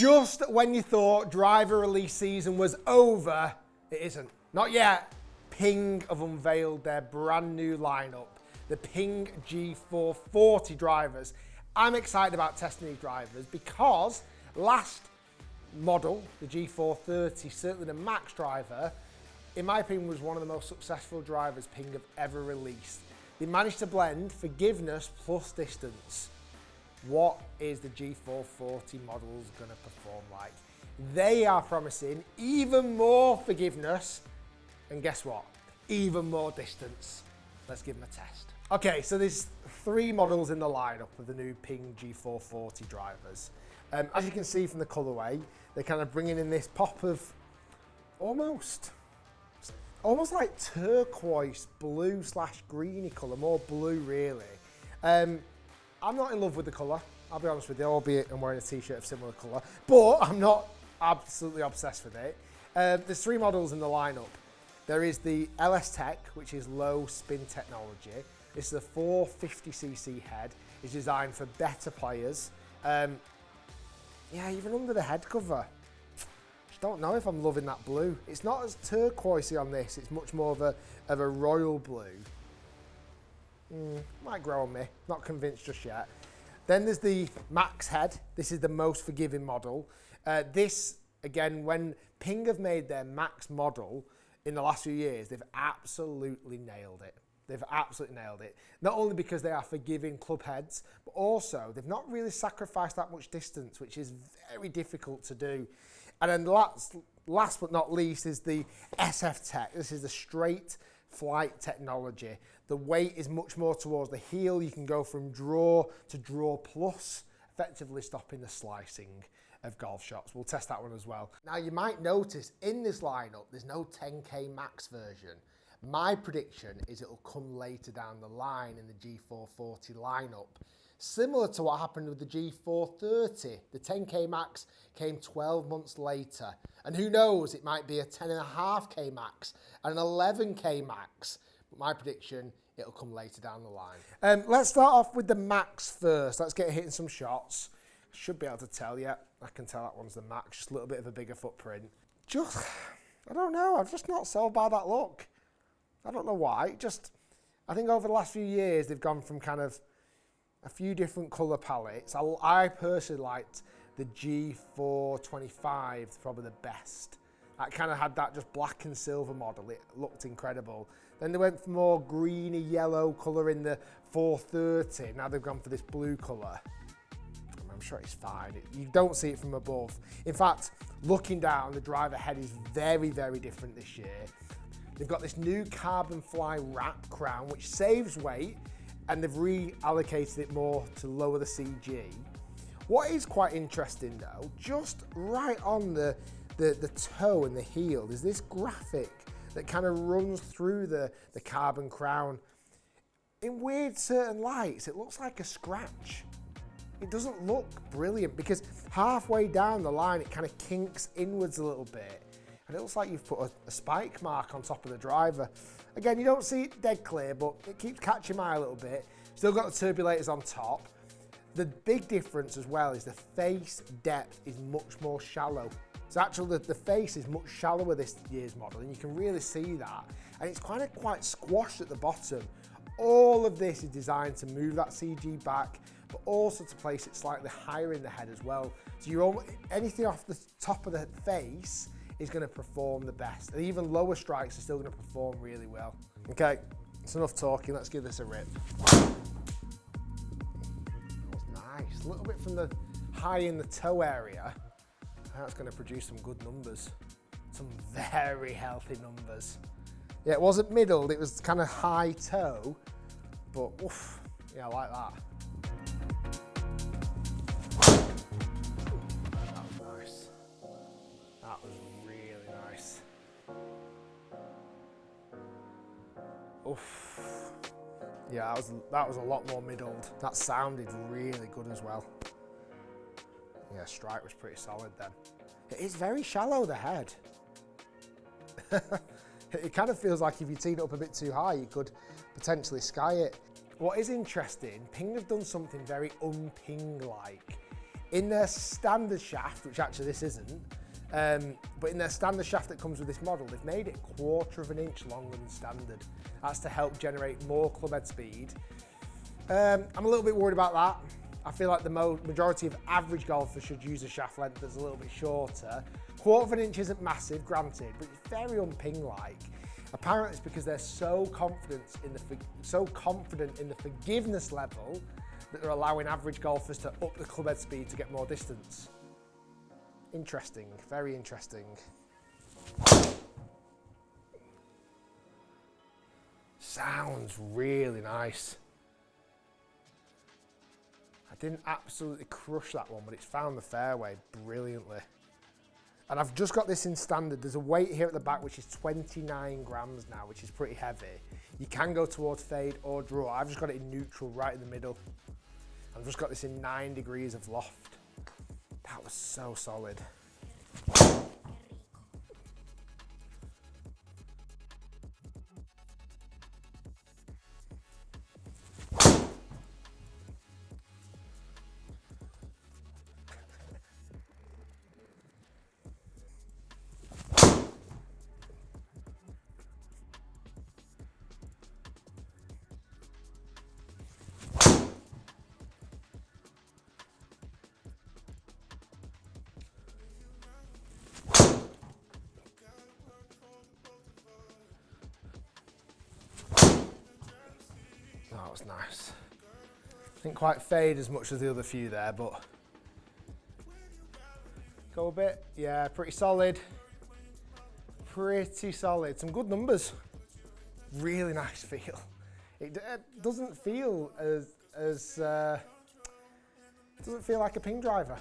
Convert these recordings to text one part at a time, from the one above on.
Just when you thought driver release season was over, it isn't. Not yet. PING have unveiled their brand new lineup, the PING G440 drivers. I'm excited about testing these drivers because last model, the G430, certainly the Max driver, in my opinion, was one of the most successful drivers PING have ever released. They managed to blend forgiveness plus distance. What is the G440 models going to perform like? They are promising even more forgiveness, and guess what? Even more distance. Let's give them a test. Okay, so there's 3 models in the lineup of the new PING G440 drivers. As you can see from the colourway, they're kind of bringing in this pop of almost like turquoise blue / greeny colour, more blue really. I'm not in love with the colour, I'll be honest with you, albeit I'm wearing a t-shirt of similar colour, but I'm not absolutely obsessed with it. There's 3 models in the lineup. There is the LST, which is low spin technology. This is a 450cc head. It's designed for better players. Yeah, even under the head cover. Just don't know if I'm loving that blue. It's not as turquoisey on this, it's much more of a royal blue. Might grow on me, not convinced just yet. Then there's the Max head. This is the most forgiving model. This, again, when PING have made their Max model in the last few years, they've absolutely nailed it. They've absolutely nailed it. Not only because they are forgiving club heads, but also they've not really sacrificed that much distance, which is very difficult to do. And then last but not least is the SF Tech. This is the straight flight technology. The weight is much more towards the heel. You can go from draw to draw plus, effectively stopping the slicing of golf shots. We'll test that one as well. Now you might notice in this lineup, there's no 10K Max version. My prediction is it'll come later down the line in the G440 lineup. Similar to what happened with the G430. The 10K Max came 12 months later. And who knows, it might be a 10.5K Max and an 11K Max. But my prediction, it'll come later down the line. Let's start off with the Max first. Let's get hitting some shots. Should be able to tell, yeah, I can tell that one's the Max, just a little bit of a bigger footprint. I don't know, I'm just not sold by that look. I don't know why, I think over the last few years, they've gone from kind of a few different colour palettes. I personally liked the G425, probably the best. I kind of had that just black and silver model. It looked incredible. Then they went for more greeny yellow colour in the 430. Now they've gone for this blue colour. I'm sure it's fine. You don't see it from above. In fact, looking down, the driver head is very, very different this year. They've got this new carbon fly wrap crown, which saves weight, and they've reallocated it more to lower the CG. What is quite interesting though, just right on the toe and the heel, there's this graphic that kind of runs through the carbon crown. In weird certain lights, it looks like a scratch. It doesn't look brilliant because halfway down the line, it kind of kinks inwards a little bit. And it looks like you've put a spike mark on top of the driver. Again, you don't see it dead clear, but it keeps catching my eye a little bit. Still got the turbulators on top. The big difference as well is the face depth is much more shallow. So actually the face is much shallower this year's model, and you can really see that. And it's kind of quite squashed at the bottom. All of this is designed to move that CG back, but also to place it slightly higher in the head as well. So anything off the top of the face is going to perform the best. And even lower strikes are still going to perform really well. Okay, it's enough talking, let's give this a rip. That was nice. A little bit from the high in the toe area. That's going to produce some good numbers. Some very healthy numbers. Yeah, it wasn't middled, it was kind of high toe, but oof, yeah, I like that. That was nice. That was really nice. Oof. Yeah, that was a lot more middled. That sounded really good as well. Yeah, strike was pretty solid then. It is very shallow, the head. It kind of feels like if you teed it up a bit too high, you could potentially sky it. What is interesting, PING have done something very un-PING-like. In their standard shaft, which actually this isn't, but in their standard shaft that comes with this model, they've made it 1/4 of an inch longer than standard. That's to help generate more club head speed. I'm a little bit worried about that. I feel like the majority of average golfers should use a shaft length that's a little bit shorter. 1/4 of an inch isn't massive, granted, but it's very un-Ping-like. Apparently it's because they're so confident in the forgiveness level that they're allowing average golfers to up the club head speed to get more distance. Interesting, very interesting. Sounds really nice. I didn't absolutely crush that one, but it's found the fairway brilliantly. And I've just got this in standard. There's a weight here at the back, which is 29 grams now, which is pretty heavy. You can go towards fade or draw. I've just got it in neutral, right in the middle. I've just got this in 9 degrees of loft. That was so solid. That was nice. Didn't quite fade as much as the other few there, but go a bit. Yeah, pretty solid. Pretty solid. Some good numbers. Really nice feel. It doesn't feel doesn't feel like a Ping driver.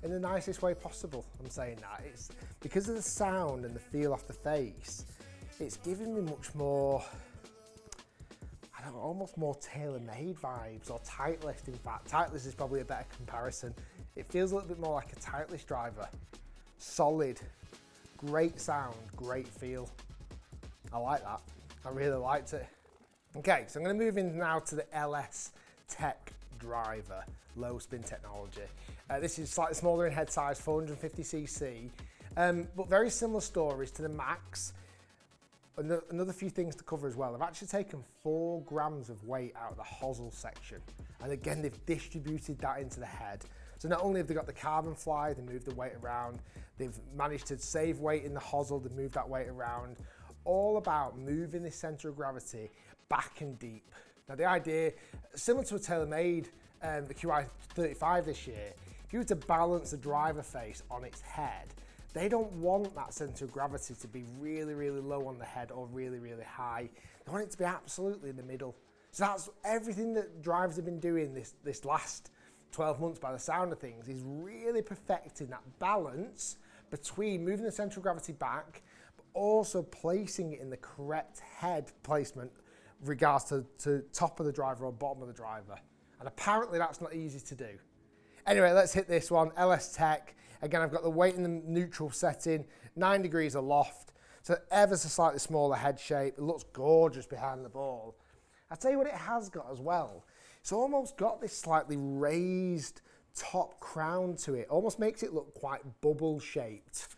In the nicest way possible, I'm saying that. It's because of the sound and the feel off the face, it's giving me much more, I don't know, almost more tailor-made vibes, or Titleist in fact. Titleist is probably a better comparison. It feels a little bit more like a Titleist driver. Solid, great sound, great feel. I like that. I really liked it. Okay, so I'm going to move in now to the LST driver, low spin technology. This is slightly smaller in head size, 450cc, but very similar stories to the Max. Another few things to cover as well. I've actually taken 4 grams of weight out of the hosel section. And again, they've distributed that into the head. So not only have they got the carbon fly, they moved the weight around, they've managed to save weight in the hosel, they've moved that weight around. All about moving this center of gravity back and deep. Now the idea, similar to a TaylorMade, the QI35 this year, if you were to balance the driver face on its head, they don't want that center of gravity to be really, really low on the head or really, really high. They want it to be absolutely in the middle. So that's everything that drivers have been doing this last 12 months by the sound of things, is really perfecting that balance between moving the center of gravity back, but also placing it in the correct head placement regards to top of the driver or bottom of the driver. And apparently that's not easy to do. Anyway, let's hit this one, LST. Again, I've got the weight in the neutral setting, 9 degrees aloft, so ever so slightly smaller head shape. It looks gorgeous behind the ball. I'll tell you what it has got as well. It's almost got this slightly raised top crown to it. Almost makes it look quite bubble shaped.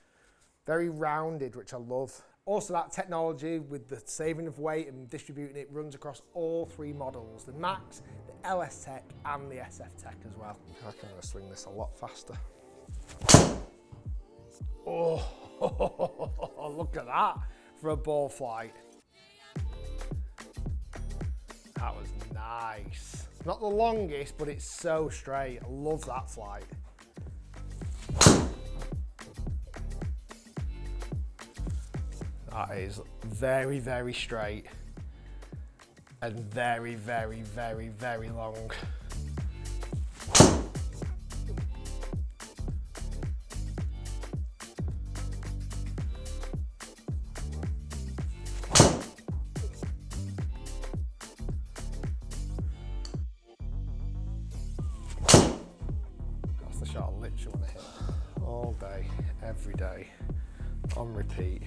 Very rounded, which I love. Also, that technology with the saving of weight and distributing it runs across all 3 models, the Max, the LST and the SF Tech as well. I reckon I'm going to swing this a lot faster. Oh, look at that for a ball flight. That was nice. Not the longest, but it's so straight. I love that flight. That is very, very straight and very, very, very, very long. That's the shot I literally want to hit all day, every day, on repeat.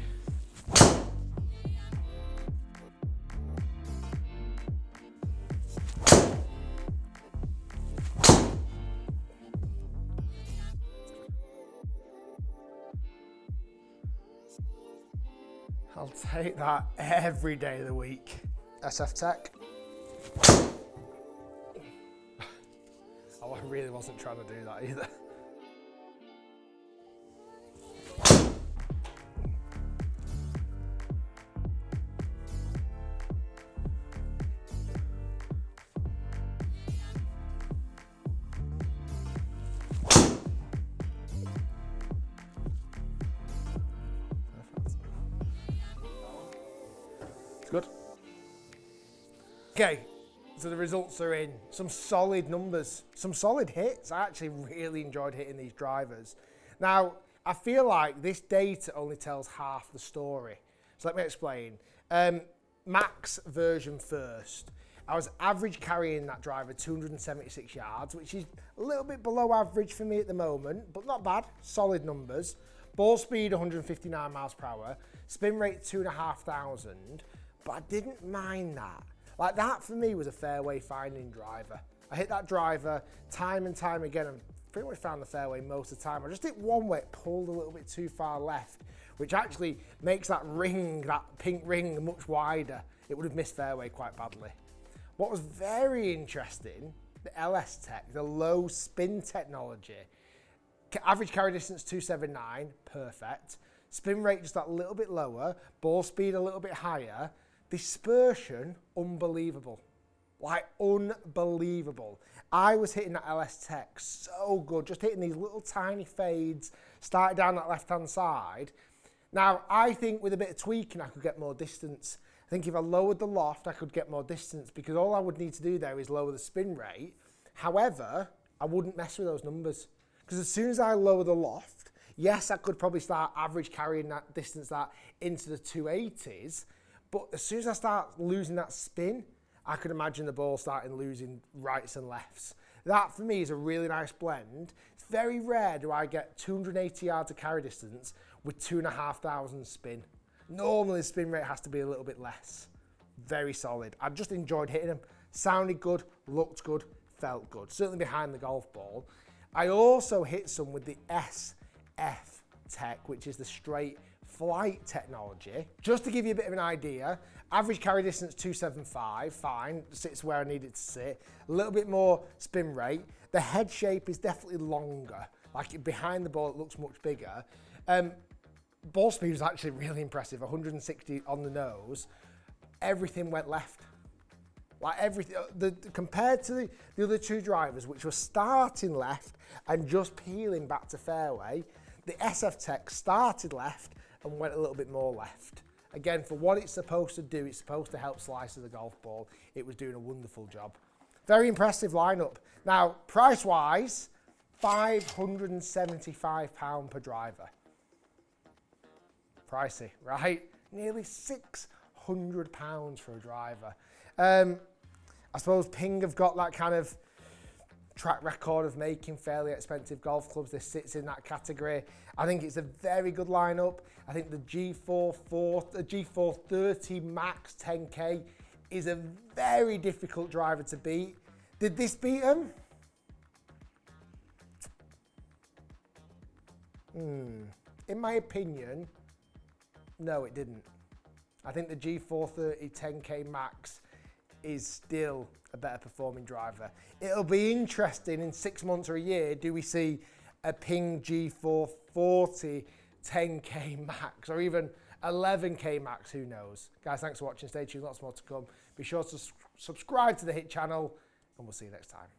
I'll take that every day of the week. SF Tech. Oh, I really wasn't trying to do that either. Good. Okay, so the results are in. Some solid numbers, some solid hits. I actually really enjoyed hitting these drivers. Now, I feel like this data only tells half the story. So let me explain. Max version first. I was average carrying that driver 276 yards, which is a little bit below average for me at the moment, but not bad, solid numbers. Ball speed 159 miles per hour, spin rate 2,500. But I didn't mind that. Like that for me was a fairway finding driver. I hit that driver time and time again and pretty much found the fairway most of the time. I just hit one where it pulled a little bit too far left, which actually makes that ring, that pink ring, much wider. It would have missed fairway quite badly. What was very interesting, the LST, the low spin technology. Average carry distance 279, perfect. Spin rate just that little bit lower, ball speed a little bit higher. Dispersion, unbelievable. Like, unbelievable. I was hitting that LST so good, just hitting these little tiny fades, started down that left-hand side. Now, I think with a bit of tweaking, I could get more distance. I think if I lowered the loft, I could get more distance because all I would need to do there is lower the spin rate. However, I wouldn't mess with those numbers because as soon as I lower the loft, yes, I could probably start average carrying that distance that into the 280s, but as soon as I start losing that spin, I could imagine the ball starting losing rights and lefts. That for me is a really nice blend. It's very rare do I get 280 yards of carry distance with 2,500 spin. Normally the spin rate has to be a little bit less. Very solid. I just enjoyed hitting them. Sounded good, looked good, felt good. Certainly behind the golf ball. I also hit some with the SF Tech, which is the straight flight technology. Just to give you a bit of an idea, average carry distance 275, fine, sits where I need it to sit. A little bit more spin rate. The head shape is definitely longer. Like behind the ball, it looks much bigger. Ball speed was actually really impressive, 160 on the nose. Everything went left. Like everything, compared to the other two drivers, which were starting left and just peeling back to fairway, the SF Tech started left and went a little bit more left. Again, for what it's supposed to do, it's supposed to help slice of the golf ball. It was doing a wonderful job. Very impressive lineup. Now, price-wise, £575 per driver. Pricey, right? Nearly £600 for a driver. I suppose Ping have got that kind of track record of making fairly expensive golf clubs. This sits in that category. I think it's a very good lineup. I think the G430 Max 10K is a very difficult driver to beat. Did this beat him? In my opinion, no, it didn't. I think the G430 10K Max is still a better performing driver. It'll be interesting in 6 months or a year, do we see a PING G440 10K Max or even 11K Max, who knows? Guys, thanks for watching. Stay tuned, lots more to come. Be sure to subscribe to the H channel and we'll see you next time.